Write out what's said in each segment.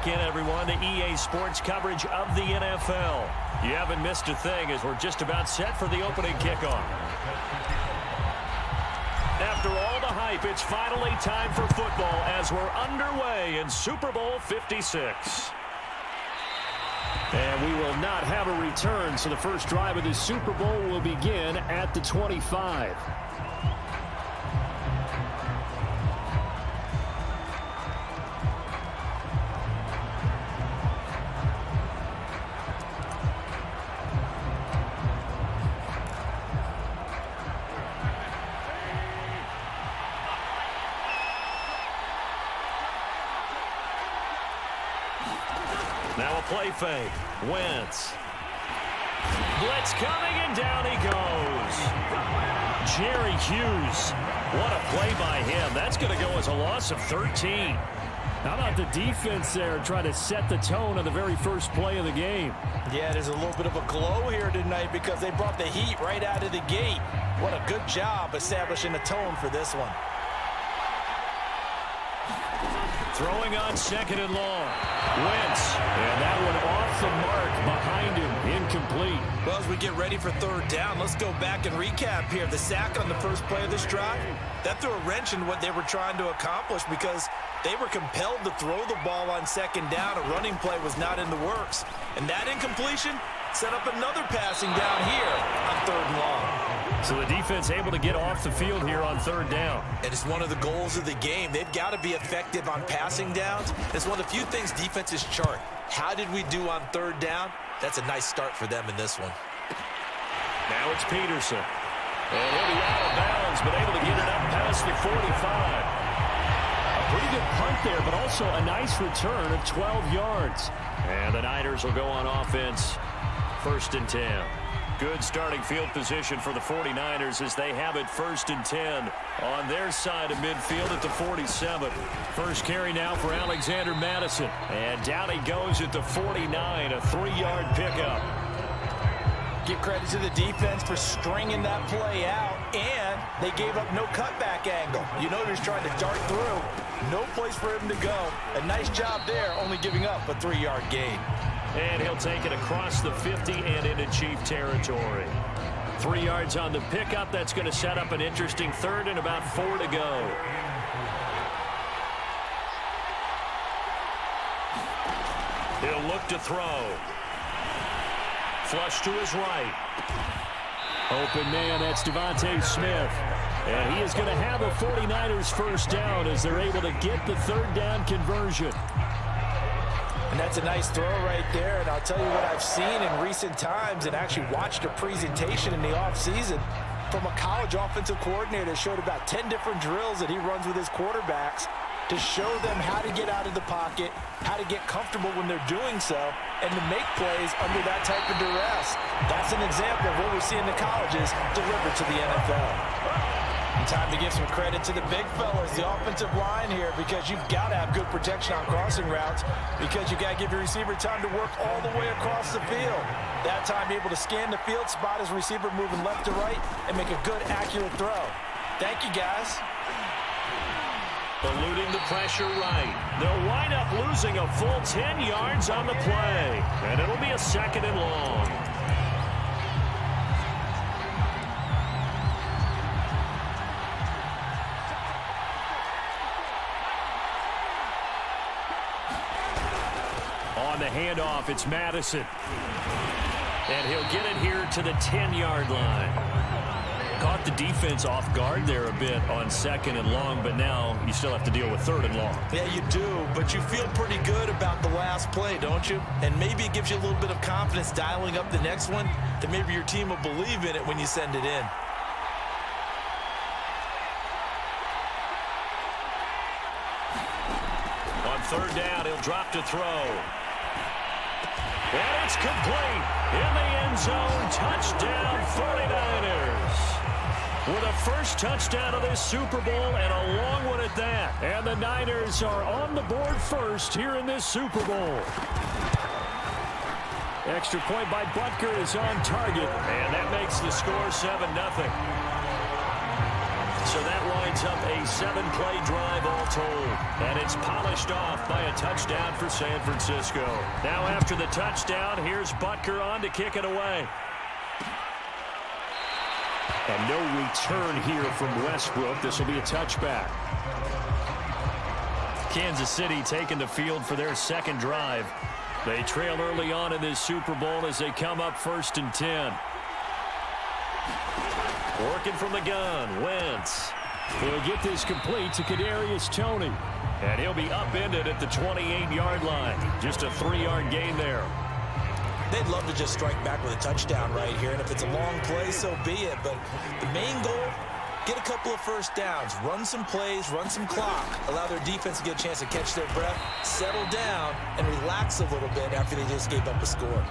back in, everyone, to EA Sports coverage of the NFL. You haven't missed a thing as we're just about set for the opening kickoff. After all the hype, it's finally time for football as we're underway in Super Bowl 56. And we will not have a return, so the first drive of the Super Bowl will begin at the 25. Now a play fake. Wentz. Blitz coming, and down he goes. Jerry Hughes. What a play by him. That's going to go as a loss of 13. How about the defense there trying to set the tone on the very first play of the game? Yeah, there's a little bit of a glow here tonight because they brought the heat right out of the gate. What a good job establishing a tone for this one. Throwing on second and long. Wentz. And that one off the mark behind him. Incomplete. Well, as we get ready for third down, let's go back and recap here. The sack on the first play of this drive, that threw a wrench in what they were trying to accomplish because they were compelled to throw the ball on second down. A running play was not in the works. And that incompletion set up another passing down here on third and long. So the defense able to get off the field here on third down. And it's one of the goals of the game. They've got to be effective on passing downs. It's one of the few things defenses chart. How did we do on third down? That's a nice start for them in this one. Now it's Peterson. And he'll be out of bounds, but able to get it up past the 45. A pretty good punt there, but also a nice return of 12 yards. And the Niners will go on offense. First and 10. Good starting field position for the 49ers as they have it first and 10 on their side of midfield at the 47. First carry now for Alexander Madison. And down he goes at the 49, a 3-yard pickup. Give credit to the defense for stringing that play out, and they gave up no cutback angle. You know he was trying to dart through. No place for him to go. A nice job there, only giving up a 3-yard gain. And he'll take it across the 50 and into Chief territory. 3 yards on the pickup. That's going to set up an interesting third and about 4 to go. He'll look to throw. Flush to his right. Open man, that's Devontae Smith. And he is going to have a 49ers first down as they're able to get the third down conversion. And that's a nice throw right there. And I'll tell you what I've seen in recent times and actually watched a presentation in the offseason from a college offensive coordinator that showed about 10 different drills that he runs with his quarterbacks to show them how to get out of the pocket, how to get comfortable when they're doing so, and to make plays under that type of duress. That's an example of what we see in the colleges delivered to the NFL. And time to give some credit to the big fellas, the offensive line here, because you've got to have good protection on crossing routes because you got to give your receiver time to work all the way across the field. That time able to scan the field, spot his receiver moving left to right, and make a good, accurate throw. Thank you, guys. Eluding the pressure right. They'll wind up losing a full 10 yards on the play. And it'll be a second and long. On the handoff, it's Madison. And he'll get it here to the 10-yard line. Caught the defense off guard there a bit on second and long, but now you still have to deal with third and long. Yeah, you do, but you feel pretty good about the last play, don't you? And maybe it gives you a little bit of confidence dialing up the next one that maybe your team will believe in it when you send it in. On third down, he'll drop to throw. And it's complete in the end zone. Touchdown, 49ers. With a first touchdown of this Super Bowl and a long one at that. And the Niners are on the board first here in this Super Bowl. Extra point by Butker is on target. And that makes the score 7-0. So that winds up a 7-play drive all told. And it's polished off by a touchdown for San Francisco. Now after the touchdown, here's Butker on to kick it away. And no return here from Westbrook. This will be a touchback. Kansas City taking the field for their second drive. They trail early on in this Super Bowl as they come up 1st and 10. Working from the gun, Wentz. He'll get this complete to Kadarius Toney. And he'll be upended at the 28-yard line. Just a 3-yard gain there. They'd love to just strike back with a touchdown right here. And if it's a long play, so be it. But the main goal, get a couple of first downs. Run some plays, run some clock. Allow their defense to get a chance to catch their breath, settle down, and relax a little bit after they just gave up a score.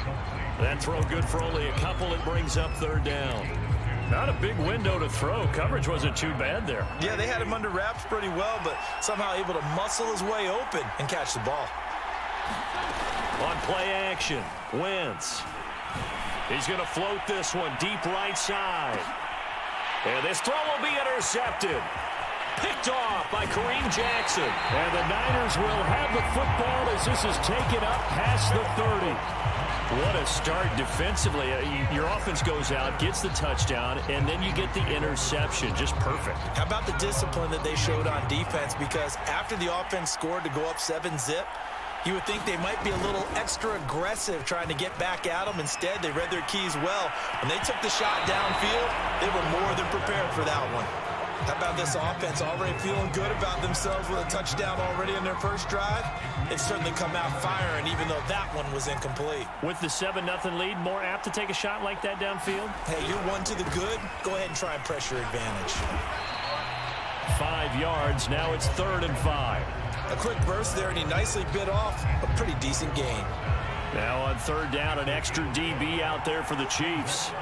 That throw good for only a couple. It brings up 3rd down. Not a big window to throw. Coverage wasn't too bad there. Yeah, they had him under wraps pretty well, but somehow able to muscle his way open and catch the ball. On play action, Wentz. He's going to float this one deep right side. And this throw will be intercepted. Picked off by Kareem Jackson. And the Niners will have the football as this is taken up past the 30. What a start defensively. Your offense goes out, gets the touchdown, and then you get the interception. Just perfect. How about the discipline that they showed on defense? Because after the offense scored to go up 7-zip, you would think they might be a little extra aggressive trying to get back at them. Instead, they read their keys well. When they took the shot downfield, they were more than prepared for that one. How about this offense already feeling good about themselves with a touchdown already in their first drive? They've certainly come out firing, even though that one was incomplete. With the 7-0 lead, more apt to take a shot like that downfield? Hey, you're one to the good. Go ahead and try and pressure advantage. 5 yards. Now it's 3rd and 5. A quick burst there, and he nicely bit off a pretty decent gain. Now on 3rd down, an extra DB out there for the Chiefs.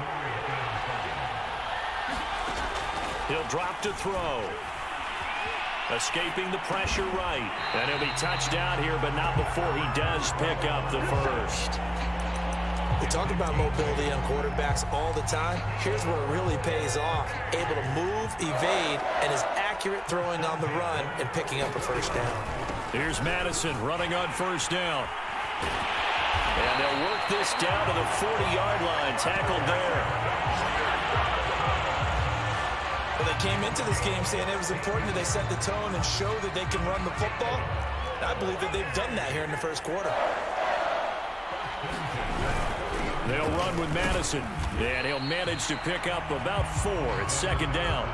He'll drop to throw. Escaping the pressure right. And he'll be touched down here, but not before he does pick up the first. We talk about mobility on quarterbacks all the time. Here's where it really pays off. Able to move, evade, and is accurate throwing on the run and picking up a first down. Here's Madison running on 1st down. And they'll work this down to the 40-yard line. Tackled there. Well, they came into this game saying it was important that they set the tone and show that they can run the football. I believe that they've done that here in the first quarter. They'll run with Madison, and he'll manage to pick up about 4. It's 2nd down.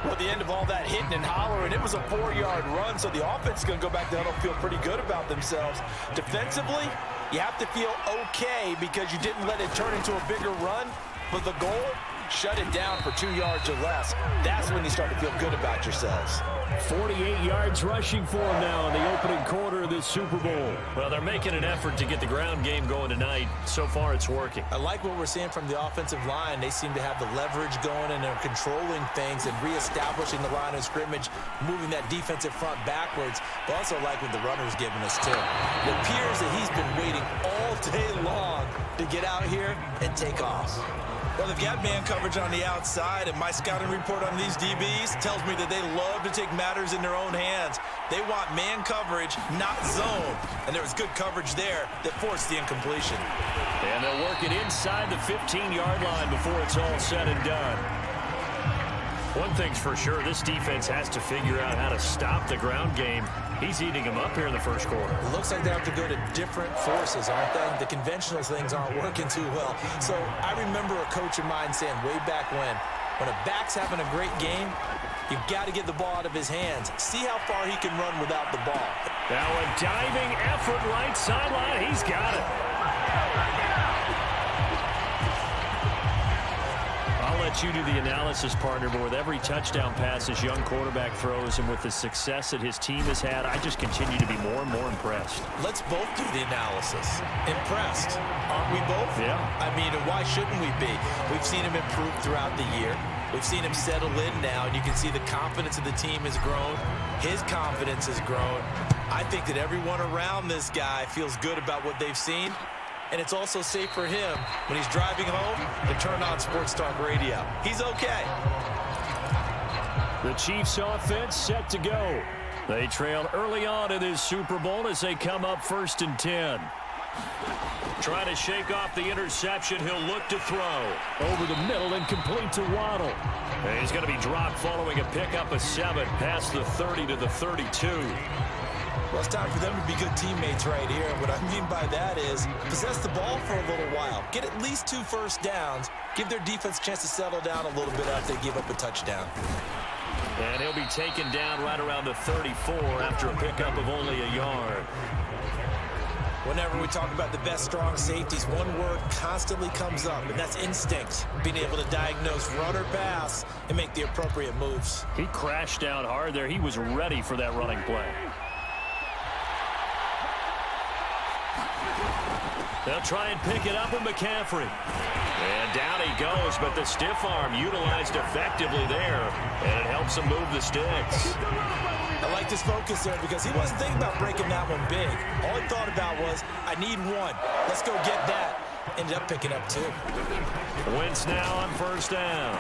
Well, at the end of all that hitting and hollering, it was a 4-yard run, so the offense is going to go back down and feel pretty good about themselves. Defensively, you have to feel okay because you didn't let it turn into a bigger run, but the goal, shut it down for 2 yards or less. That's when you start to feel good about yourselves. 48 yards rushing for him now in the opening quarter of this Super Bowl. Well, they're making an effort to get the ground game going tonight. So far, it's working. I like what we're seeing from the offensive line. They seem to have the leverage going, and they're controlling things and reestablishing the line of scrimmage, moving that defensive front backwards. But also like what the runner's giving us, too. It appears that he's been waiting all day long to get out here and take off. Well, they've got man coverage on the outside, and my scouting report on these DBs tells me that they love to take matters in their own hands. They want man coverage, not zone. And there was good coverage there that forced the incompletion. And they'll work it inside the 15-yard line before it's all said and done. One thing's for sure, this defense has to figure out how to stop the ground game. He's eating them up here in the first quarter. It looks like they have to go to different forces, aren't they? The conventional things aren't working too well. So I remember a coach of mine saying way back when a back's having a great game, you've got to get the ball out of his hands. See how far he can run without the ball. Now a diving effort right sideline. He's got it. I'll let you do the analysis, partner, but with every touchdown pass his young quarterback throws and with the success that his team has had, I just continue to be more and more impressed. Let's both do the analysis. Impressed. Aren't we both? Yeah. I mean, why shouldn't we be? We've seen him improve throughout the year. We've seen him settle in now, and you can see the confidence of the team has grown. His confidence has grown. I think that everyone around this guy feels good about what they've seen. And it's also safe for him when he's driving home to turn on Sports Talk Radio. He's okay. The Chiefs offense set to go. They trail early on in this Super Bowl as they come up 1st and 10. Trying to shake off the interception. He'll look to throw. Over the middle and complete to Waddle. And he's going to be dropped following a pickup of 7 past the 30 to the 32. Well, it's time for them to be good teammates right here. What I mean by that is possess the ball for a little while. Get at least 2 first downs. Give their defense a chance to settle down a little bit after they give up a touchdown. And he'll be taken down right around the 34 after a pickup of only a yard. Whenever we talk about the best strong safeties, one word constantly comes up, and that's instinct. Being able to diagnose run or pass and make the appropriate moves. He crashed down hard there. He was ready for that running play. They'll try and pick it up with McCaffrey. And down he goes, but the stiff arm utilized effectively there, and it helps him move the sticks. I like this focus there because he wasn't thinking about breaking that one big. All he thought about was, I need 1. Let's go get that. Ended up picking up 2. Wentz now on 1st down.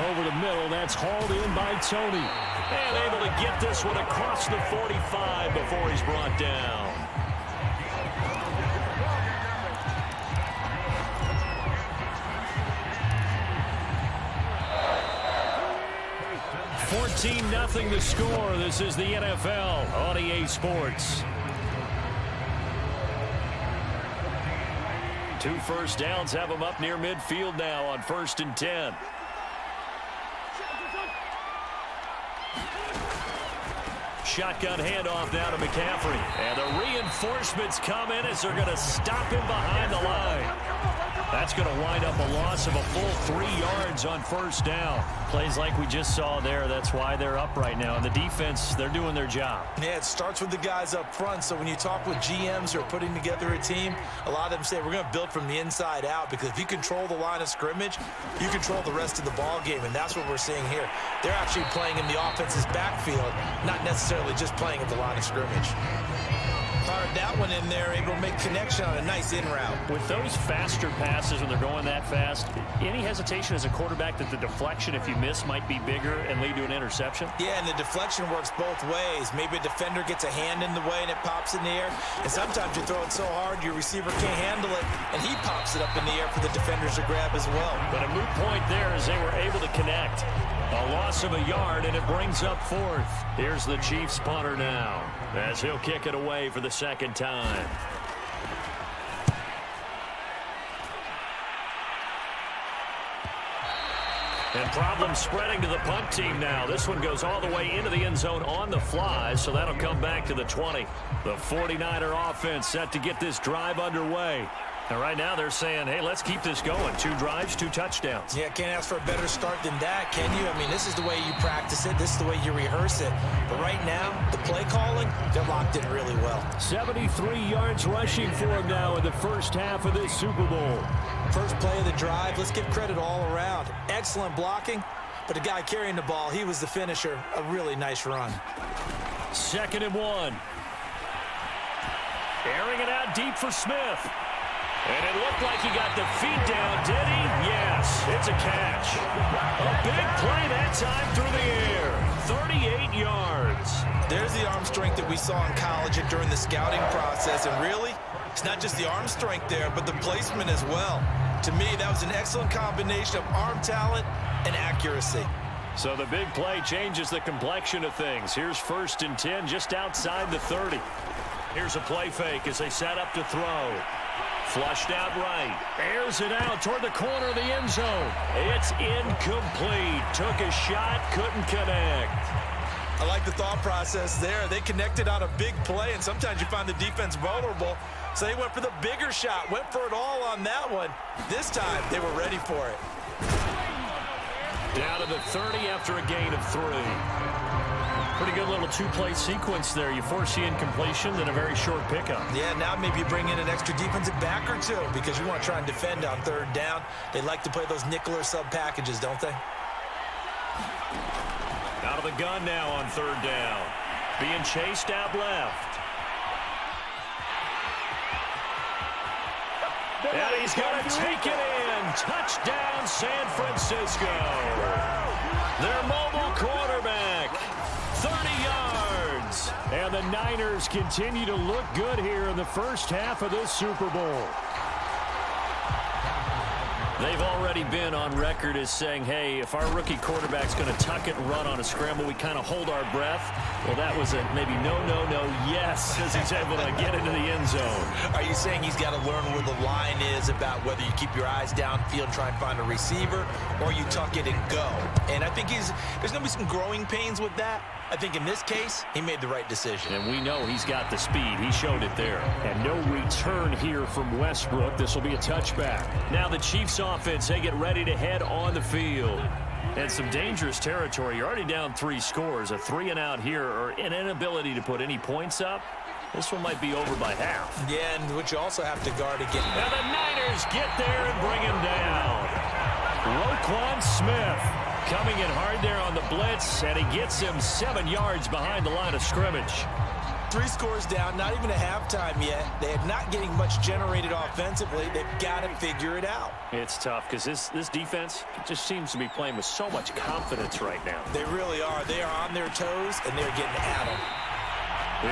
Over the middle, that's hauled in by Tony. And able to get this one across the 45 before he's brought down. 14-0 the score. This is the NFL on EA Sports. 2 first downs have them up near midfield now on 1st and 10. Shotgun handoff now to McCaffrey. And the reinforcements come in as they're going to stop him behind the line. That's going to wind up a loss of a full 3 yards on 1st down. Plays like we just saw there. That's why they're up right now. And the defense, they're doing their job. Yeah, it starts with the guys up front. So when you talk with GMs who are putting together a team, a lot of them say we're going to build from the inside out, because if you control the line of scrimmage, you control the rest of the ball game. And that's what we're seeing here. They're actually playing in the offense's backfield, not necessarily just playing at the line of scrimmage. Fired that one in there, able to make connection on a nice in route. With those faster passes when they're going that fast, any hesitation as a quarterback that the deflection, if you miss, might be bigger and lead to an interception? Yeah, and the deflection works both ways. Maybe a defender gets a hand in the way and it pops in the air. And sometimes you throw it so hard your receiver can't handle it, and he pops it up in the air for the defenders to grab as well. But a moot point there as they were able to connect. A loss of a yard, and it brings up 4th. Here's the Chiefs punter now, as he'll kick it away for the 2nd time. And problems spreading to the punt team now. This one goes all the way into the end zone on the fly, so that'll come back to the 20. The 49er offense set to get this drive underway. And right now they're saying, hey, let's keep this going. 2 drives, 2 touchdowns. Yeah, can't ask for a better start than that, can you? I mean, this is the way you practice it. This is the way you rehearse it. But right now, the play calling, they're locked in really well. 73 yards rushing for him now in the first half of this Super Bowl. First play of the drive, let's give credit all around. Excellent blocking, but the guy carrying the ball, he was the finisher. A really nice run. 2nd and 1. Airing it out deep for Smith. And it looked like he got the feet down, did he? Yes, it's a catch. A big play that time through the air. 38 yards. There's the arm strength that we saw in college and during the scouting process. And really, it's not just the arm strength there, but the placement as well. To me, that was an excellent combination of arm talent and accuracy. So the big play changes the complexion of things. Here's 1st and 10 just outside the 30. Here's a play fake as they set up to throw. Flushed out right. Airs it out toward the corner of the end zone. It's incomplete. Took a shot, couldn't connect. I like the thought process there. They connected on a big play, and sometimes you find the defense vulnerable. So they went for the bigger shot, went for it all on that one. This time, they were ready for it. Down to the 30 after a gain of 3. Pretty good little 2-play sequence there. You force the incompletion, then a very short pickup. Yeah, now maybe you bring in an extra defensive back or 2 because you want to try and defend on 3rd down. They like to play those nickel or sub packages, don't they? Out of the gun now on 3rd down. Being chased out left. And he's going to take it in. Touchdown, San Francisco. Their mobile quarterback, 30 yards. And the Niners continue to look good here in the first half of this Super Bowl. They've already been on record as saying, hey, if our rookie quarterback's going to tuck it and run on a scramble, we kind of hold our breath. Well, that was a maybe no, yes, as he's able to get into the end zone. Are you saying he's got to learn where the line is about whether you keep your eyes downfield and try and find a receiver, or you tuck it and go? And I think there's going to be some growing pains with that. I think in this case, he made the right decision. And we know he's got the speed. He showed it there. And no return here from Westbrook. This will be a touchback. Now the Chiefs offense, they get ready to head on the field. And some dangerous territory. You're already down 3 scores. A 3-and-out here, or an inability to put any points up. This one might be over by half. Yeah, and what you also have to guard again. And the Niners get there and bring him down. Roquan Smith coming in hard there on the blitz, and he gets him 7 yards behind the line of scrimmage. 3 scores down, not even a halftime yet. They are not getting much generated offensively. They've got to figure it out. It's tough because this defense just seems to be playing with so much confidence right now. They really are. They are on their toes, and they're getting at them.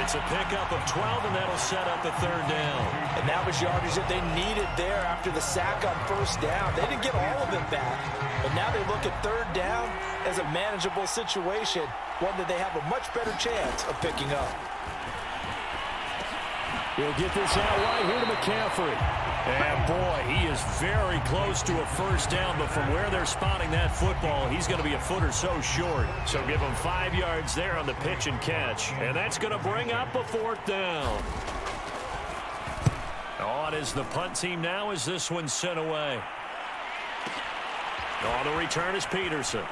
It's a pickup of 12, and that'll set up a 3rd down. And that was yardage that they needed there after the sack on 1st down. They didn't get all of it back, but now they look at 3rd down as a manageable situation, one that they have a much better chance of picking up. He'll get this out right here to McCaffrey. And, boy, he is very close to a 1st down, but from where they're spotting that football, he's going to be a foot or so short. So give him 5 yards there on the pitch and catch. And that's going to bring up a 4th down. On is the punt team now as this one's sent away. On the return is Peterson.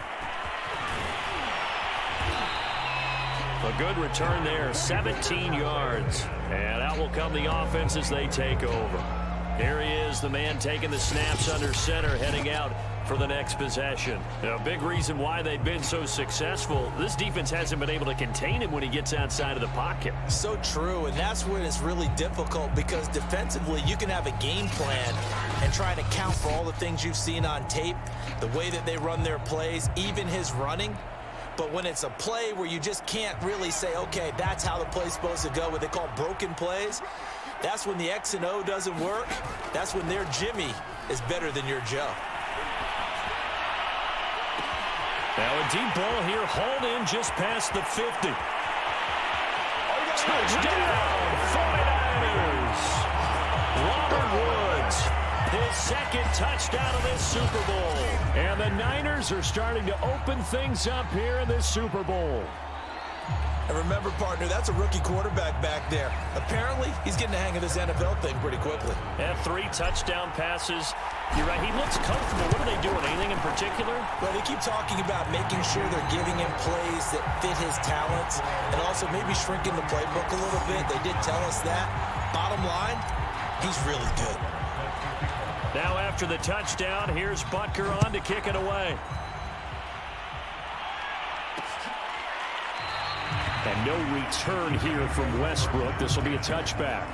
A good return there, 17 yards. And out will come the offense as they take over. Here he is, the man taking the snaps under center, heading out for the next possession. A big reason why they've been so successful, this defense hasn't been able to contain him when he gets outside of the pocket. So true, and that's when it's really difficult because defensively you can have a game plan and try to account for all the things you've seen on tape, the way that they run their plays, even his running. But when it's a play where you just can't really say, okay, that's how the play's supposed to go, what they call broken plays, that's when the X and O doesn't work. That's when their Jimmy is better than your Joe. Now a deep ball here, hauled in just past the 50. Touchdown, 49ers. Robert Woods, his 2nd touchdown of this Super Bowl. And the Niners are starting to open things up here in this Super Bowl. And remember, partner, that's a rookie quarterback back there. Apparently, he's getting the hang of this NFL thing pretty quickly. And 3 touchdown passes. You're right, he looks comfortable. What are they doing? Anything in particular? Well, they keep talking about making sure they're giving him plays that fit his talents and also maybe shrinking the playbook a little bit. They did tell us that. Bottom line, he's really good. Now after the touchdown, here's Butker on to kick it away. And no return here from Westbrook. This will be a touchback.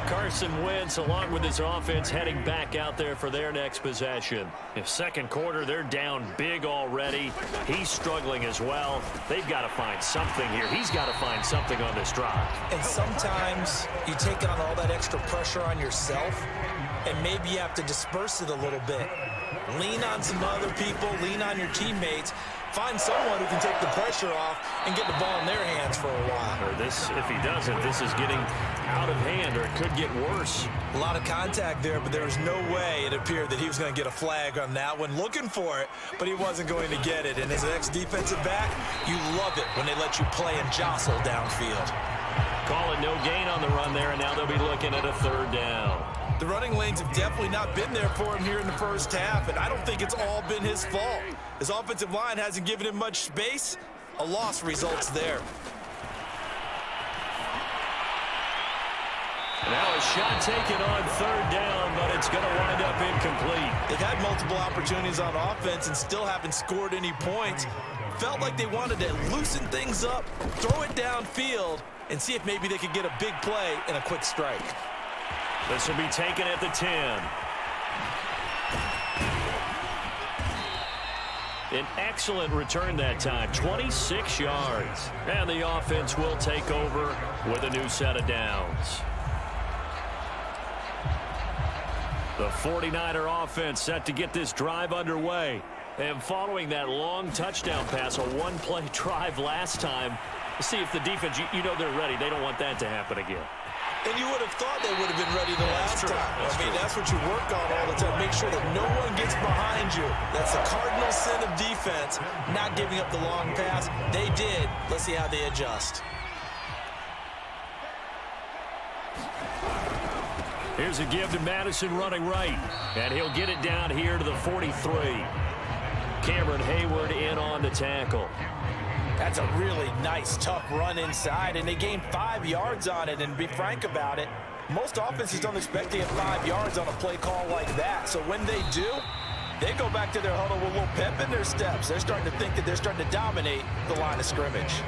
Carson Wentz, along with his offense, heading back out there for their next possession. In 2nd quarter, they're down big already. He's struggling as well. They've got to find something here. He's got to find something on this drive. And sometimes you take on all that extra pressure on yourself, and maybe you have to disperse it a little bit. Lean on some other people, lean on your teammates. Find someone who can take the pressure off and get the ball in their hands for a while. Or this, if he doesn't, this is getting out of hand, or it could get worse. A lot of contact there, but there was no way it appeared that he was going to get a flag on that one. Looking for it, but he wasn't going to get it. And as an ex-defensive back, you love it when they let you play and jostle downfield. Calling no gain on the run there, and now they'll be looking at a 3rd down. The running lanes have definitely not been there for him here in the first half, and I don't think it's all been his fault. His offensive line hasn't given him much space. A loss results there. Now a shot taken on 3rd down, but it's going to wind up incomplete. They've had multiple opportunities on offense and still haven't scored any points. Felt like they wanted to loosen things up, throw it downfield, and see if maybe they could get a big play and a quick strike. This will be taken at the 10. An excellent return that time, 26 yards. And the offense will take over with a new set of downs. The 49er offense set to get this drive underway. And following that long touchdown pass, a one-play drive last time, see if the defense, you know they're ready. They don't want that to happen again. And you would have thought they would have been ready the last time. That's what you work on all the time. Make sure that no one gets behind you. That's the cardinal sin of defense, not giving up the long pass. They did. Let's see how they adjust. Here's a give to Madison running right. And he'll get it down here to the 43. Cameron Hayward in on the tackle. That's a really nice, tough run inside, and they gained 5 yards on it. And to be frank about it, most offenses don't expect to get 5 yards on a play call like that. So when they do, they go back to their huddle with a little pep in their steps. They're starting to think that they're starting to dominate the line of scrimmage.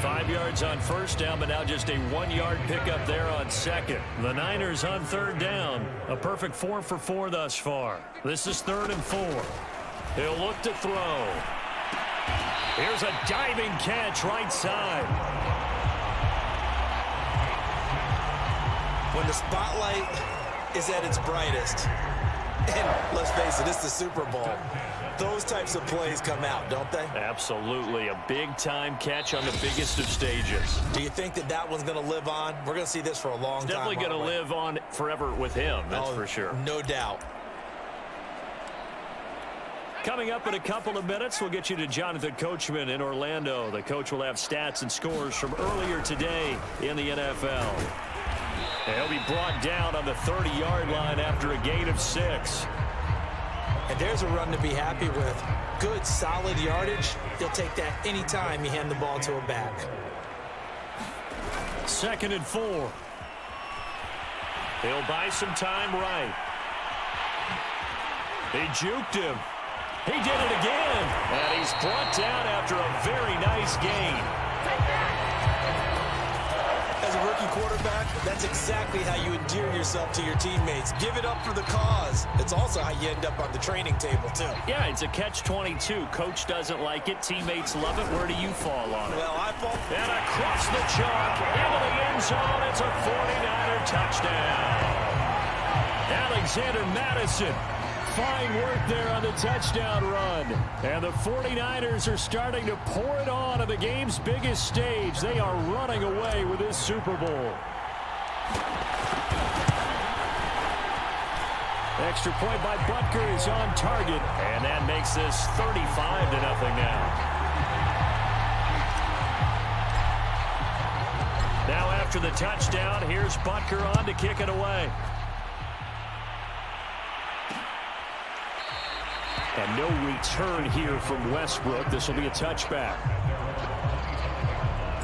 5 yards on first down, but now just a 1-yard pickup there on second. The Niners on third down. A perfect 4 for 4 thus far. This is 3rd and 4. He'll look to throw. Here's a diving catch right side. When the spotlight is at its brightest, and let's face it, it's the Super Bowl, those types of plays come out, don't they? Absolutely. A big-time catch on the biggest of stages. Do you think that that one's going to live on? We're going to see this for a long time. Definitely going to live on forever with him, that's for sure. No doubt. Coming up in a couple of minutes, we'll get you to Jonathan Coachman in Orlando. The coach will have stats and scores from earlier today in the NFL. He'll be brought down on the 30-yard line after a gain of 6. And there's a run to be happy with. Good, solid yardage. He'll take that anytime you hand the ball to a back. 2nd and 4. He'll buy some time right. He juked him. He did it again. And he's brought down after a very nice gain. As a rookie quarterback, that's exactly how you endear yourself to your teammates. Give it up for the cause. It's also how you end up on the training table, too. Yeah, it's a catch-22. Coach doesn't like it. Teammates love it. Where do you fall on it? Well, I fall. And across the chalk, into the end zone. It's a 49er touchdown. Alexander Madison. Fine work there on the touchdown run. And the 49ers are starting to pour it on the game's biggest stage. They are running away with this Super Bowl. Extra point by Butker is on target. And that makes this 35-0 now. Now after the touchdown, here's Butker on to kick it away. And no return here from Westbrook. This will be a touchback.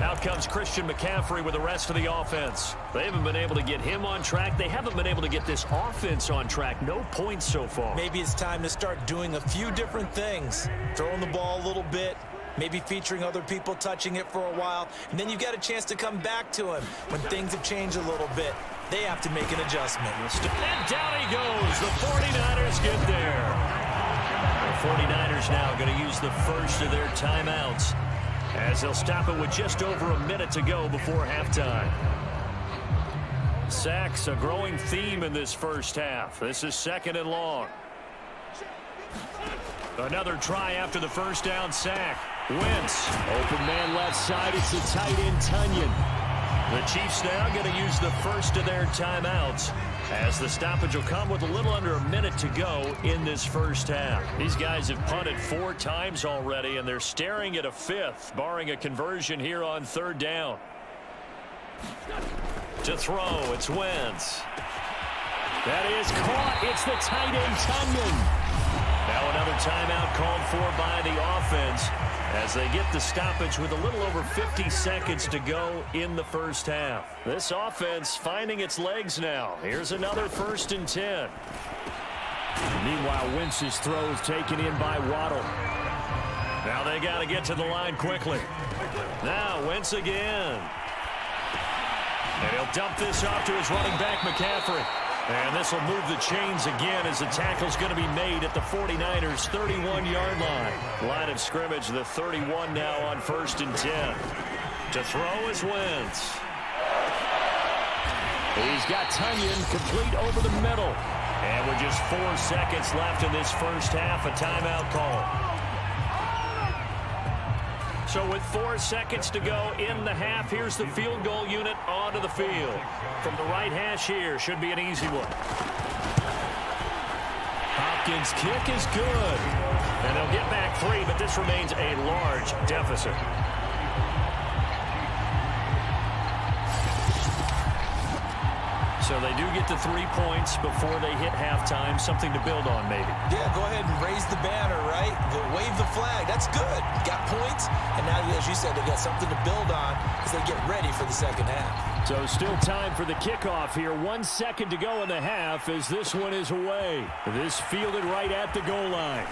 Out comes Christian McCaffrey with the rest of the offense. They haven't been able to get him on track. They haven't been able to get this offense on track. No points so far. Maybe it's time to start doing a few different things. Throwing the ball a little bit. Maybe featuring other people touching it for a while. And then you got a chance to come back to him when things have changed a little bit. They have to make an adjustment. And down he goes. The 49ers get there. The 49ers now going to use the first of their timeouts as they'll stop it with just over a minute to go before halftime. Sacks, a growing theme in this first half. This is 2nd and long. Another try after the first down sack. Wentz, open man left side. It's the tight end Tunyon. The Chiefs now going to use the first of their timeouts as the stoppage will come with a little under a minute to go in this first half. These guys have punted 4 times already, and they're staring at a 5th, barring a conversion here on 3rd down. To throw, it's Wentz. That is caught. It's the tight end Tunyon. Now another timeout called for by the offense as they get the stoppage with a little over 50 seconds to go in the first half. This offense finding its legs now. Here's another 1st and 10. Meanwhile, Wentz's throw is taken in by Waddle. Now they got to get to the line quickly. Now Wentz again. And he'll dump this off to his running back, McCaffrey. And this will move the chains again as the tackle's going to be made at the 49ers' 31-yard line. Line of scrimmage, the 31 now on 1st and 10. To throw is Wentz. He's got Tunyon complete over the middle. And with just 4 seconds left in this first half, a timeout call. So with 4 seconds to go in the half, here's the field goal unit onto the field. From the right hash here, should be an easy one. Hopkins' kick is good. And they'll get back 3, but this remains a large deficit. So they do get the 3 points before they hit halftime. Something to build on, maybe. Yeah, go ahead and raise the banner, right? Wave the flag. That's good. Got points, and now, as you said, they got something to build on as they get ready for the second half. So still time for the kickoff here. 1 second to go in the half as this one is away. This fielded right at the goal line.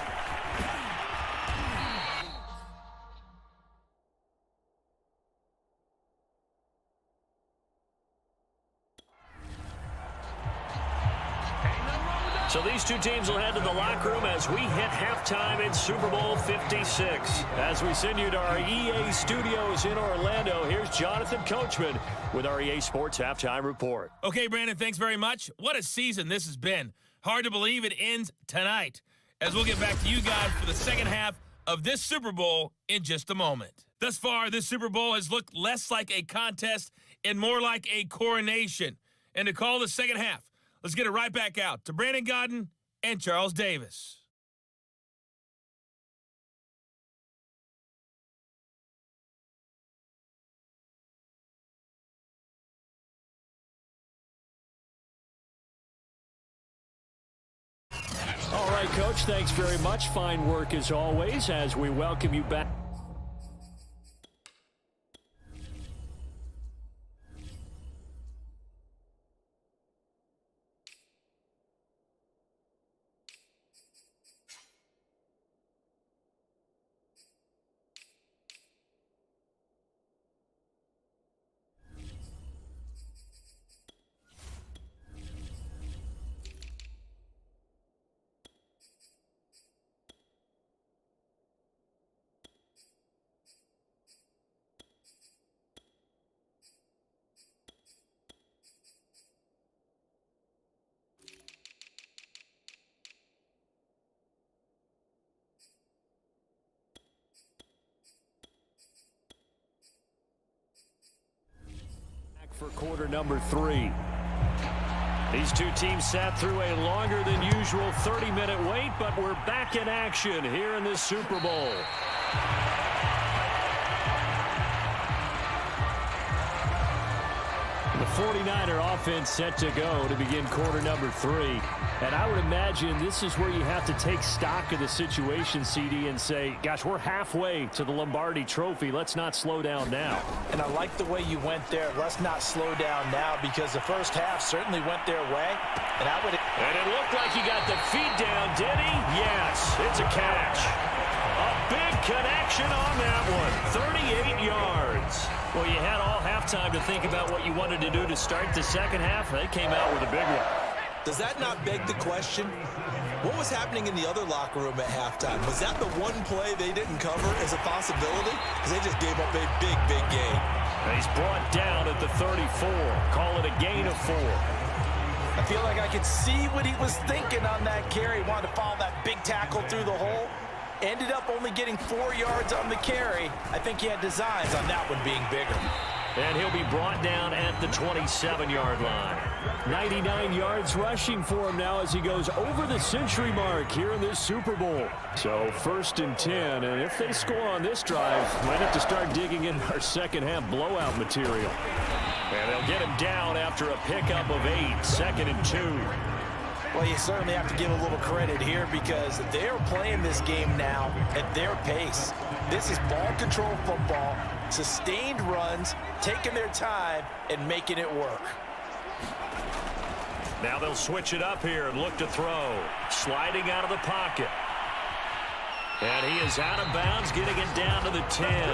So these two teams will head to the locker room as we hit halftime in Super Bowl 56. As we send you to our EA studios in Orlando, here's Jonathan Coachman with our EA Sports Halftime Report. Okay, Brandon, thanks very much. What a season this has been. Hard to believe it ends tonight, as we'll get back to you guys for the second half of this Super Bowl in just a moment. Thus far, this Super Bowl has looked less like a contest and more like a coronation. And to call the second half, let's get it right back out to Brandon Godden and Charles Davis. All right, Coach, thanks very much. Fine work as always as we welcome you back. For quarter number 3. These two teams sat through a longer than usual 30-minute wait, but we're back in action here in this Super Bowl. The 49er offense set to go to begin quarter number 3. And I would imagine this is where you have to take stock of the situation, CD, and say, gosh, we're halfway to the Lombardi Trophy. Let's not slow down now. And I like the way you went there. Let's not slow down now, because the first half certainly went their way. And it looked like he got the feet down, did he? Yes, it's a catch. A big connection on that one. 38 yards. Well, you had all halftime to think about what you wanted to do to start the second half. They came out with a big one. Does that not beg the question? What was happening in the other locker room at halftime? Was that the one play they didn't cover as a possibility? Because they just gave up a big, big gain. And he's brought down at the 34. Call it a gain of 4. I feel like I could see what he was thinking on that carry. He wanted to follow that big tackle through the hole. Ended up only getting 4 yards on the carry. I think he had designs on that one being bigger. And he'll be brought down at the 27-yard line. 99 yards rushing for him now as he goes over the century mark here in this Super Bowl. So 1st and 10, and if they score on this drive, might have to start digging in our second half blowout material. And they'll get him down after a pickup of 8, 2nd and 2. Well, you certainly have to give a little credit here, because they're playing this game now at their pace. This is ball control football, sustained runs, taking their time and making it work. Now they'll switch it up here and look to throw. Sliding out of the pocket. And he is out of bounds, getting it down to the 10.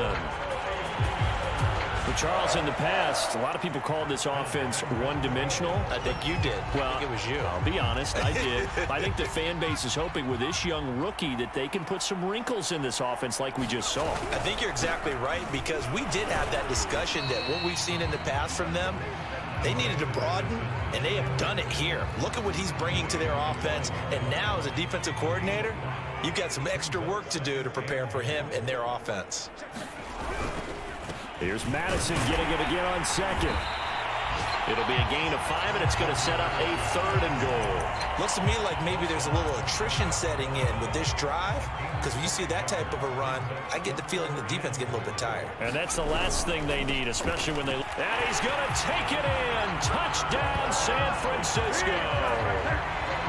The Charles, in the past, a lot of people called this offense one-dimensional. I think you did. Well, I think it was you. I'll be honest, I did. I think the fan base is hoping with this young rookie that they can put some wrinkles in this offense like we just saw. I think you're exactly right, because we did have that discussion that what we've seen in the past from them, they needed to broaden, and they have done it here. Look at what he's bringing to their offense, and now as a defensive coordinator, you've got some extra work to do to prepare for him and their offense. Here's Madison getting it again on second. It'll be a gain of 5, and it's going to set up a 3rd and goal. Looks to me like maybe there's a little attrition setting in with this drive, because when you see that type of a run, I get the feeling the defense getting a little bit tired. And that's the last thing they need, especially when they... And he's going to take it in. Touchdown, San Francisco.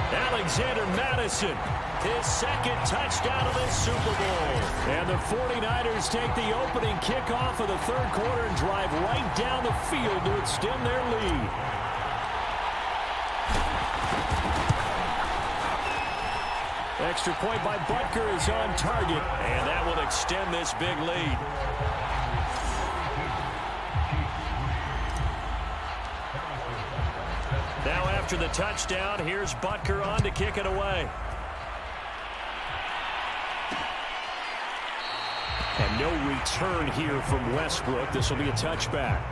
Alexander Madison, his 2nd touchdown of this Super Bowl. And the 49ers take the opening kickoff of the 3rd quarter and drive right down the field to extend their lead. Extra point by Butker is on target, and that will extend this big lead. Now after the touchdown, here's Butker on to kick it away. And no return here from Westbrook. This will be a touchback.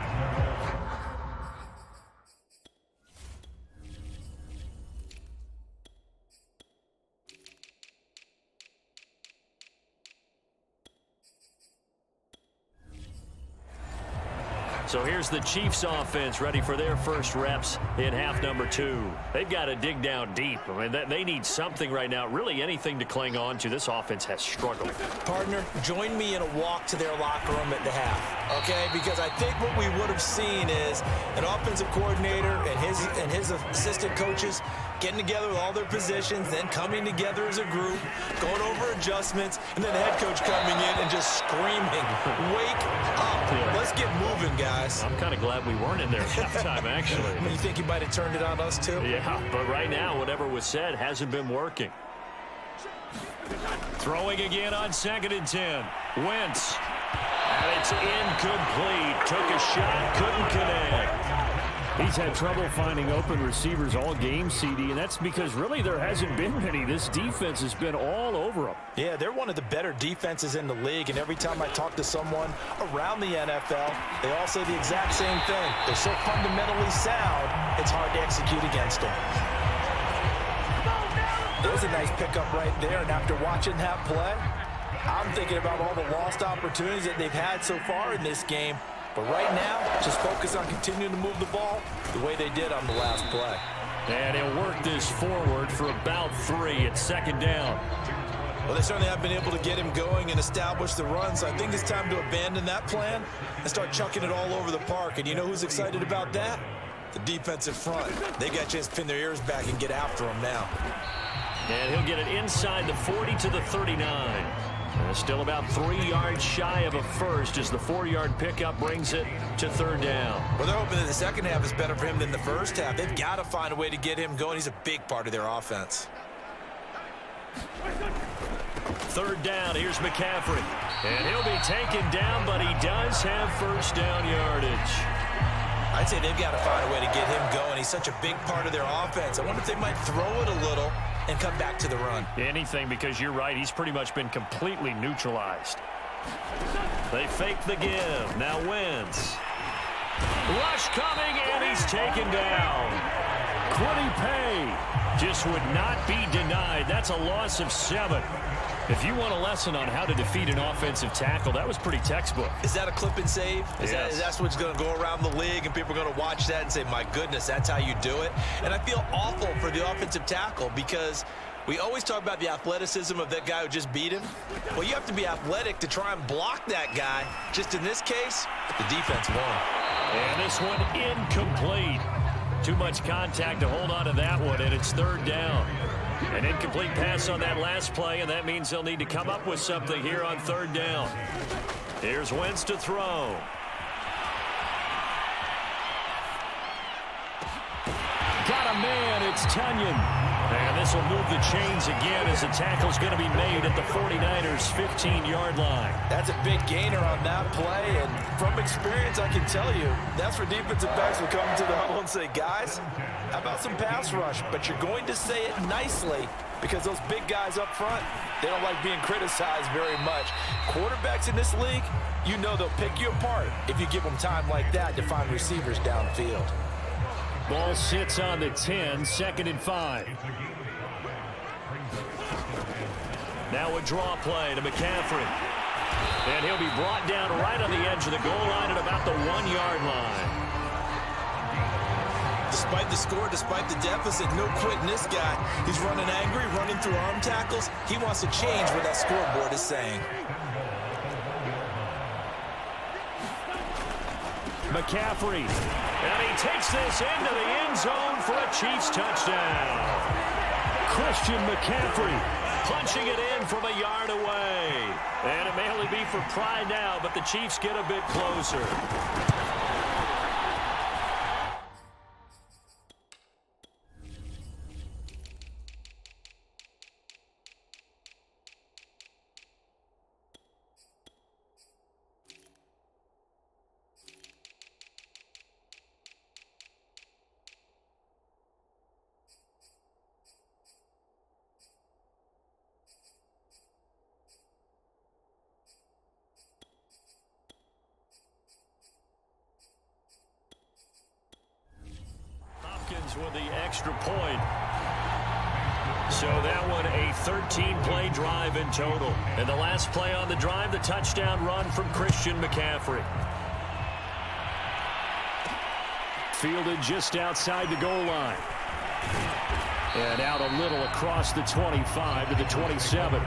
So here's the Chiefs offense ready for their first reps in half number 2. They've got to dig down deep. I mean, they need something right now, really anything to cling on to. This offense has struggled. Partner, join me in a walk to their locker room at the half, okay? Because I think what we would have seen is an offensive coordinator and his assistant coaches getting together with all their positions, then coming together as a group, going over adjustments, and then the head coach coming in and just screaming, "Wake up. Let's get moving, guys." I'm kind of glad we weren't in there at halftime, actually. You think he might have turned it on us, too? Yeah, but right now, whatever was said hasn't been working. Throwing again on 2nd and 10. Wentz. And it's incomplete. Took a shot, couldn't connect. He's had trouble finding open receivers all game, CD, and that's because really there hasn't been many. This defense has been all over them. Yeah, they're one of the better defenses in the league, and every time I talk to someone around the NFL, they all say the exact same thing. They're so fundamentally sound, it's hard to execute against them. There's a nice pickup right there, and after watching that play, I'm thinking about all the lost opportunities that they've had so far in this game. But right now, just focus on continuing to move the ball the way they did on the last play. And he'll work this forward for about 3. It's 2nd down. Well, they certainly have been able to get him going and establish the run, so I think it's time to abandon that plan and start chucking it all over the park. And you know who's excited about that? The defensive front. They got a chance to pin their ears back and get after him now. And he'll get it inside the 40 to the 39. Still about 3 yards shy of a first as the 4-yard pickup brings it to 3rd down. Well, they're hoping that the second half is better for him than the first half. They've got to find a way to get him going. He's a big part of their offense. 3rd down, here's McCaffrey. And he'll be taken down, but he does have first down yardage. I'd say they've got to find a way to get him going. He's such a big part of their offense. I wonder if they might throw it a little and come back to the run. Anything, because you're right, he's pretty much been completely neutralized. They fake the give. Now Wentz. Rush coming, and he's taken down. Quiddy Pay just would not be denied. That's a loss of 7. If you want a lesson on how to defeat an offensive tackle, that was pretty textbook. Is that a clip and save? Yes. That's what's going to go around the league, and people are going to watch that and say, my goodness, that's how you do it? And I feel awful for the offensive tackle because we always talk about the athleticism of that guy who just beat him. Well, you have to be athletic to try and block that guy. Just in this case, the defense won. And this one incomplete. Too much contact to hold on to that one, and it's 3rd down. An incomplete pass on that last play, and that means they'll need to come up with something here on 3rd down. Here's Wentz to throw. Got a man, it's Tunyon. And this will move the chains again as the tackle's going to be made at the 49ers' 15-yard line. That's a big gainer on that play, and from experience, I can tell you, that's where defensive backs will come to the huddle and say, guys, how about some pass rush? But you're going to say it nicely because those big guys up front, they don't like being criticized very much. Quarterbacks in this league, you know they'll pick you apart if you give them time like that to find receivers downfield. Ball sits on the 10, 2nd and 5. Now a draw play to McCaffrey. And he'll be brought down right on the edge of the goal line at about the 1-yard line. Despite the score, despite the deficit, no quitting this guy. He's running angry, running through arm tackles. He wants to change what that scoreboard is saying. McCaffrey. And he takes this into the end zone for a Chiefs touchdown. Christian McCaffrey punching it in from a yard away. And it may only be for pride now, but the Chiefs get a bit closer. With the extra point. So that one a 13-play drive in total. And the last play on the drive, the touchdown run from Christian McCaffrey. Fielded just outside the goal line. And out a little across the 25 to the 27.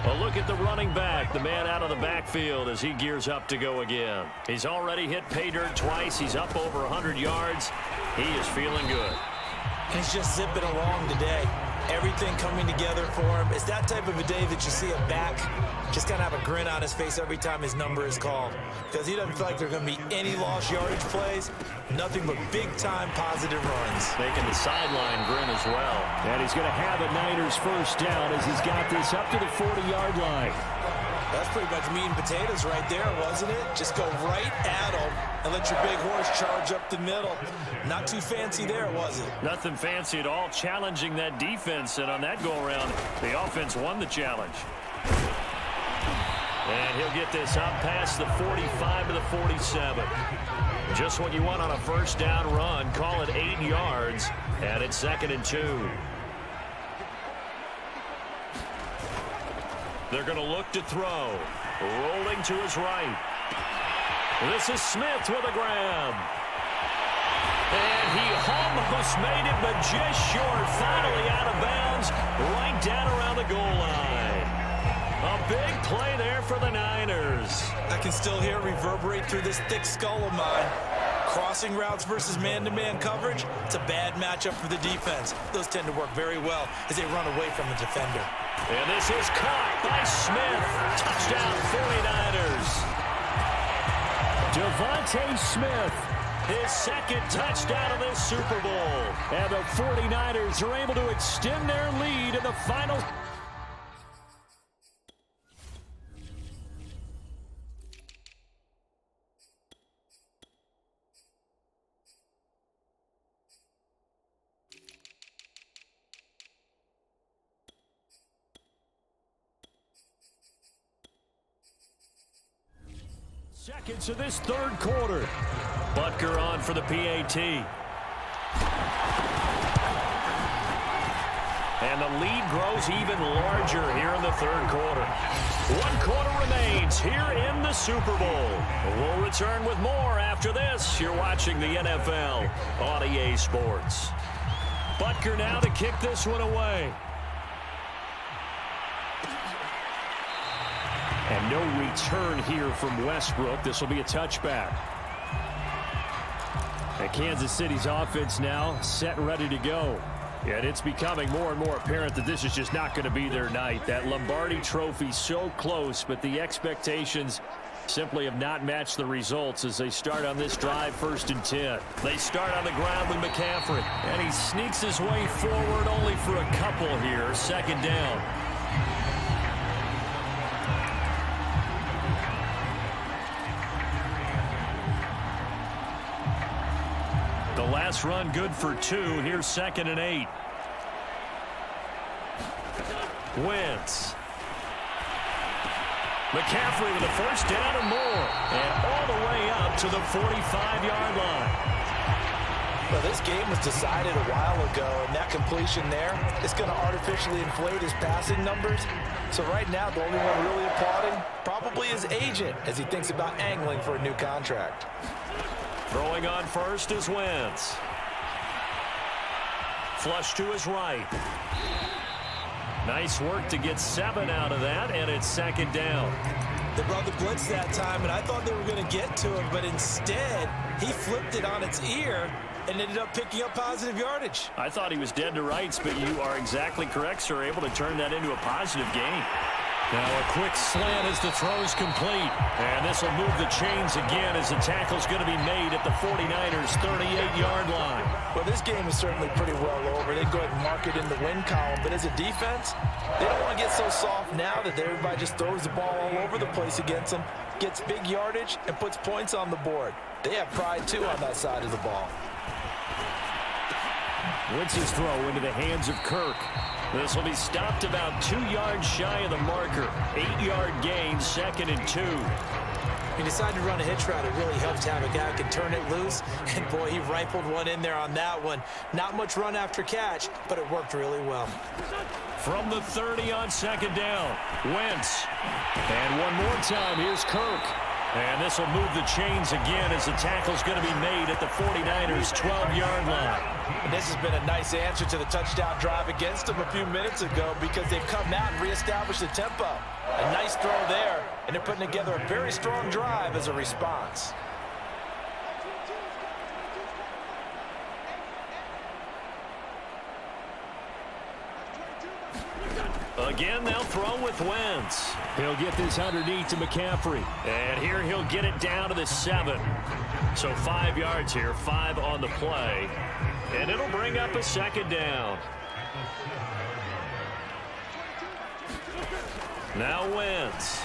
A look at the running back, the man out of the backfield as he gears up to go again. He's already hit pay dirt twice. He's up over 100 yards. He is feeling good. He's just zipping along today. Everything coming together for him. It's that type of a day that you see a back just kind of have a grin on his face every time his number is called. Because he doesn't feel like there are going to be any lost yardage plays. Nothing but big-time positive runs. Making the sideline grin as well. And he's going to have a Niners first down as he's got this up to the 40-yard line. That's pretty much meat and potatoes right there, wasn't it? Just go right at him and let your big horse charge up the middle. Not too fancy there, was it? Nothing fancy at all, challenging that defense. And on that go-around, the offense won the challenge. And he'll get this up past the 45 to the 47. Just what you want on a first down run. Call it 8 yards, and it's 2nd and 2. They're going to look to throw. Rolling to his right. This is Smith with a grab. And he almost made it, but just short. Finally out of bounds, right down around the goal line. A big play there for the Niners. I can still hear it reverberate through this thick skull of mine. Crossing routes versus man-to-man coverage, it's a bad matchup for the defense. Those tend to work very well as they run away from the defender. And this is caught by Smith. Touchdown 49ers. Devontae Smith, his second touchdown of this Super Bowl. And the 49ers are able to extend their lead in the final. Seconds of this third quarter. Butker on for the PAT. And the lead grows even larger here in the third quarter. 1 quarter remains here in the Super Bowl. We'll return with more after this. You're watching the NFL on EA Sports. Butker now to kick this one away. And no return here from Westbrook. This will be a touchback. And Kansas City's offense now set and ready to go. And it's becoming more and more apparent that this is just not going to be their night. That Lombardi trophy so close, but the expectations Simply have not matched the results as they start on this drive, 1st and 10. They start on the ground with McCaffrey, and he sneaks his way forward only for a couple here, 2nd down. The last run good for 2. Here's 2nd and 8. Wentz. McCaffrey with a 1st down and more. And all the way up to the 45-yard line. Well, this game was decided a while ago, and that completion there is going to artificially inflate his passing numbers. So right now, the only one really applauding probably his agent as he thinks about angling for a new contract. Throwing on first is Wentz. Flush to his right. Nice work to get 7 out of that, and it's 2nd down. They brought the blitz that time, and I thought they were going to get to him, but instead, he flipped it on its ear and ended up picking up positive yardage. I thought he was dead to rights, but you are exactly correct, sir, able to turn that into a positive gain. Now a quick slant as the throw's complete. And this will move the chains again as the tackle's going to be made at the 49ers' 38-yard line. Well, this game is certainly pretty well over. They go ahead and mark it in the win column. But as a defense, they don't want to get so soft now that everybody just throws the ball all over the place against them, gets big yardage, and puts points on the board. They have pride, too, on that side of the ball. Wentz's throw into the hands of Kirk. This will be stopped about 2 yards shy of the marker. 8-yard gain, 2nd and 2. He decided to run a hitch route. It really helps to have a guy who can turn it loose. And, boy, he rifled one in there on that one. Not much run after catch, but it worked really well. From the 30 on 2nd down, Wentz. And one more time, here's Kirk. And this will move the chains again as the tackle's going to be made at the 49ers' 12-yard line. And this has been a nice answer to the touchdown drive against them a few minutes ago because they've come out and reestablished the tempo. A nice throw there, and they're putting together a very strong drive as a response. Again, they'll throw with Wentz. He'll get this underneath to McCaffrey. And here he'll get it down to the 7. So 5 yards here, 5 on the play. And it'll bring up a 2nd down. Now Wentz.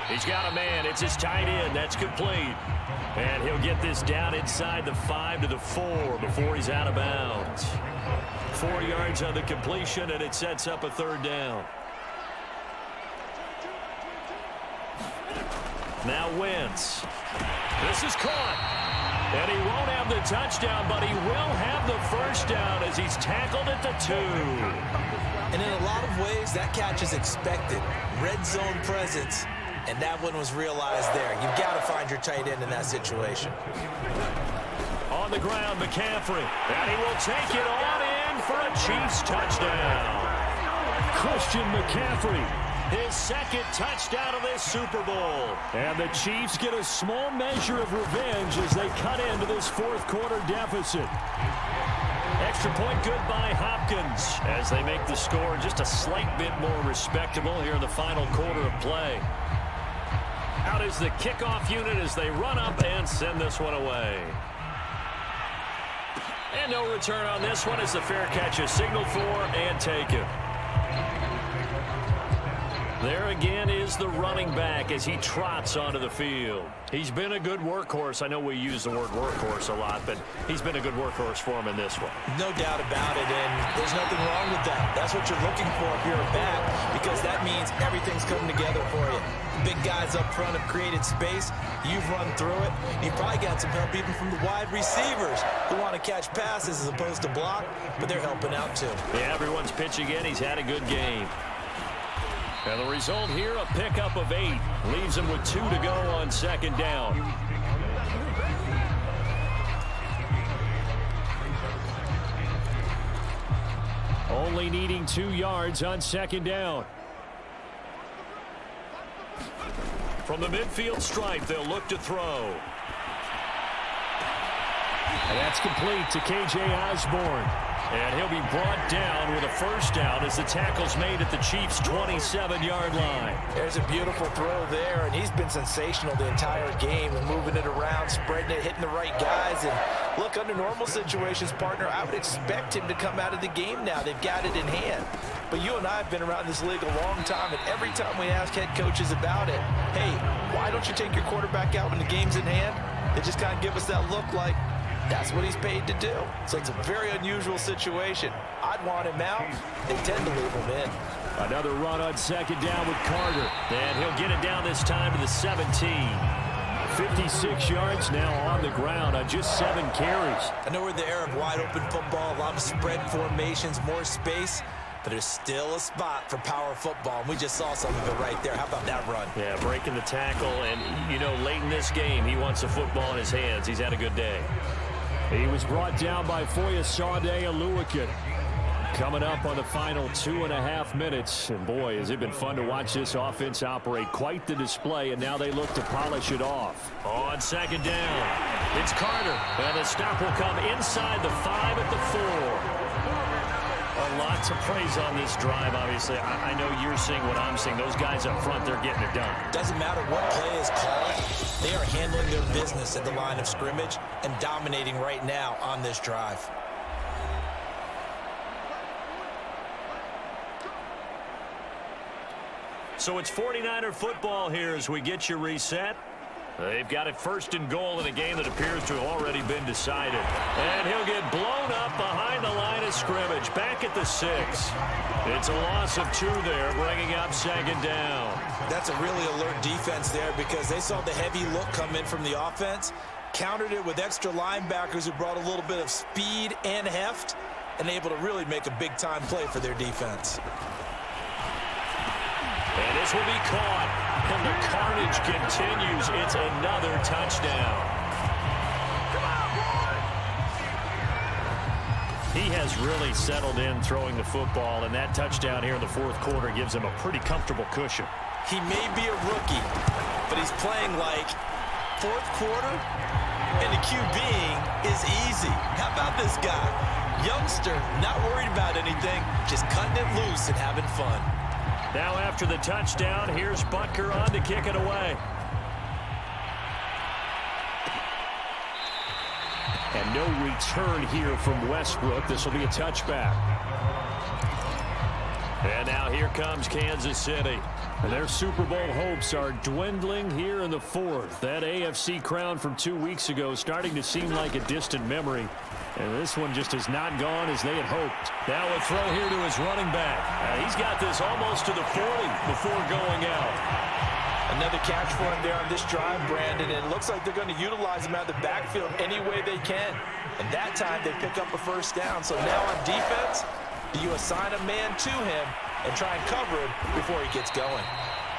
He's got a man. It's his tight end. That's complete. And he'll get this down inside the 5 to the 4 before he's out of bounds. 4 yards on the completion, and it sets up a 3rd down. Now Wentz. This is caught. And he won't have the touchdown, but he will have the 1st down as he's tackled at the 2. And in a lot of ways, that catch is expected. Red zone presence, and that one was realized there. You've got to find your tight end in that situation. On the ground, McCaffrey. And he will take it on in for a Chiefs touchdown. Christian McCaffrey, his 2nd touchdown of this Super Bowl. And the Chiefs get a small measure of revenge as they cut into this 4th quarter deficit. Extra point good by Hopkins as they make the score just a slight bit more respectable here in the final quarter of play. Out is the kickoff unit as they run up and send this one away. And no return on this one as the fair catch is signaled for and taken. There again is the running back as he trots onto the field. He's been a good workhorse. I know we use the word workhorse a lot, but he's been a good workhorse for him in this one. No doubt about it, and there's nothing wrong with that. That's what you're looking for if you're a back, because that means everything's coming together for you. Big guys up front have created space. You've run through it. You've probably got some help even from the wide receivers who want to catch passes as opposed to block, but they're helping out too. Yeah, everyone's pitching in. He's had a good game. And the result here, a pickup of 8. Leaves him with 2 to go on 2nd down. Only needing 2 yards on 2nd down. From the midfield stripe, they'll look to throw. And that's complete to K.J. Osborne. And he'll be brought down with a first down as the tackle's made at the Chiefs' 27-yard line. There's a beautiful throw there, and he's been sensational the entire game, moving it around, spreading it, hitting the right guys. And look, under normal situations, partner, I would expect him to come out of the game now. They've got it in hand. But you and I have been around this league a long time, and every time we ask head coaches about it, hey, why don't you take your quarterback out when the game's in hand? They just kind of give us that look like, that's what he's paid to do. So it's a very unusual situation. I'd want him out. They tend to leave him in. Another run on second down with Carter. And he'll get it down this time to the 17. 56 yards now on the ground on just 7 carries. I know we're in the era of wide-open football, a lot of spread formations, more space, but there's still a spot for power football, and we just saw some of it right there. How about that run? Yeah, breaking the tackle, and, you know, late in this game, he wants the football in his hands. He's had a good day. He was brought down by Foyesade Aluakin. Coming up on the final 2.5 minutes. And boy, has it been fun to watch this offense operate. Quite the display, and now they look to polish it off. On second down, it's Carter. And the stop will come inside the 5 at the 4. A lot to praise on this drive, obviously. I know you're seeing what I'm seeing. Those guys up front, they're getting it done. Doesn't matter what play is called. They are handling their business at the line of scrimmage and dominating right now on this drive. So it's 49er football here as we get you reset. They've got it first and goal in a game that appears to have already been decided. And he'll get blown up behind the line of scrimmage, back at the 6. It's a loss of 2 there, bringing up second down. That's a really alert defense there because they saw the heavy look come in from the offense, countered it with extra linebackers who brought a little bit of speed and heft, and able to really make a big-time play for their defense. And this will be caught. And the carnage continues. It's another touchdown. He has really settled in throwing the football, and that touchdown here in the fourth quarter gives him a pretty comfortable cushion. He may be a rookie, but he's playing like fourth quarter, and the QBing is easy. How about this guy? Youngster, not worried about anything, just cutting it loose and having fun. Now after the touchdown, here's Butker on to kick it away. And no return here from Westbrook. This will be a touchback. And now here comes Kansas City. And their Super Bowl hopes are dwindling here in the fourth. That AFC crown from 2 weeks ago starting to seem like a distant memory. And this one just has not gone as they had hoped. Now a throw here to his running back. He's got this almost to the 40 before going out. Another catch for him there on this drive, Brandon, and it looks like they're going to utilize him out of the backfield any way they can. And that time they pick up a first down. So now on defense, you assign a man to him and try and cover him before he gets going.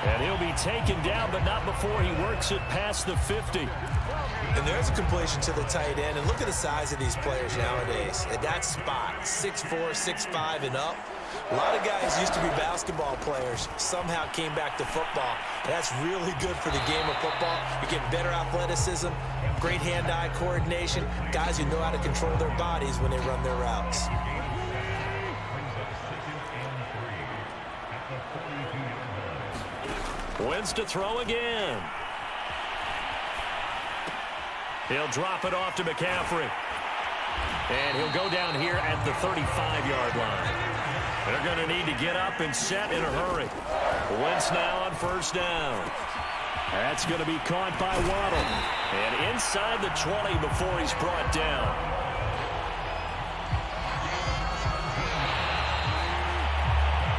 And he'll be taken down, but not before he works it past the 50. And there's a completion to the tight end. And look at the size of these players nowadays. At that spot, 6'4", 6'5", and up. A lot of guys used to be basketball players, somehow came back to football. And that's really good for the game of football. You get better athleticism, great hand-eye coordination, guys who know how to control their bodies when they run their routes. Wins to throw again. He'll drop it off to McCaffrey. And he'll go down here at the 35-yard line. They're going to need to get up and set in a hurry. Wentz now on first down. That's going to be caught by Waddle. And inside the 20 before he's brought down.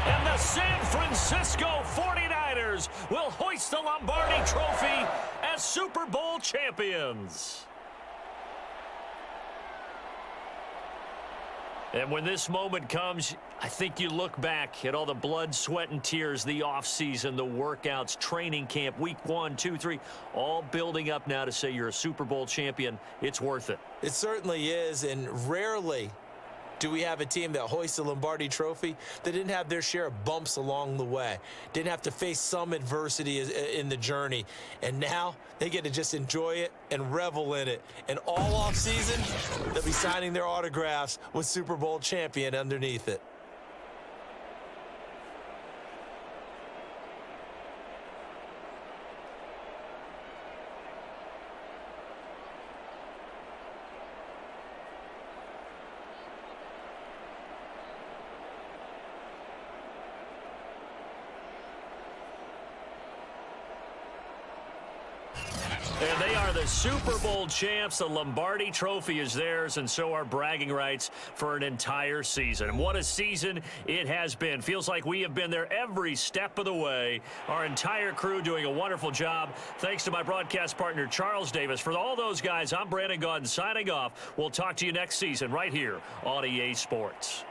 And the San Francisco 49ers will hoist the Lombardi Trophy as Super Bowl champions. And when this moment comes, I think you look back at all the blood, sweat, and tears, the offseason, the workouts, training camp, week 1, 2, 3, all building up now to say you're a Super Bowl champion. It's worth it. It certainly is, and rarely Do we have a team that hoists the Lombardi Trophy that didn't have their share of bumps along the way, didn't have to face some adversity in the journey, and now they get to just enjoy it and revel in it. And all off season, they'll be signing their autographs with Super Bowl champion underneath it. And they are the Super Bowl champs. The Lombardi Trophy is theirs, and so are bragging rights for an entire season. And what a season it has been. Feels like we have been there every step of the way. Our entire crew doing a wonderful job. Thanks to my broadcast partner, Charles Davis. For all those guys, I'm Brandon Gaudin signing off. We'll talk to you next season right here on EA Sports.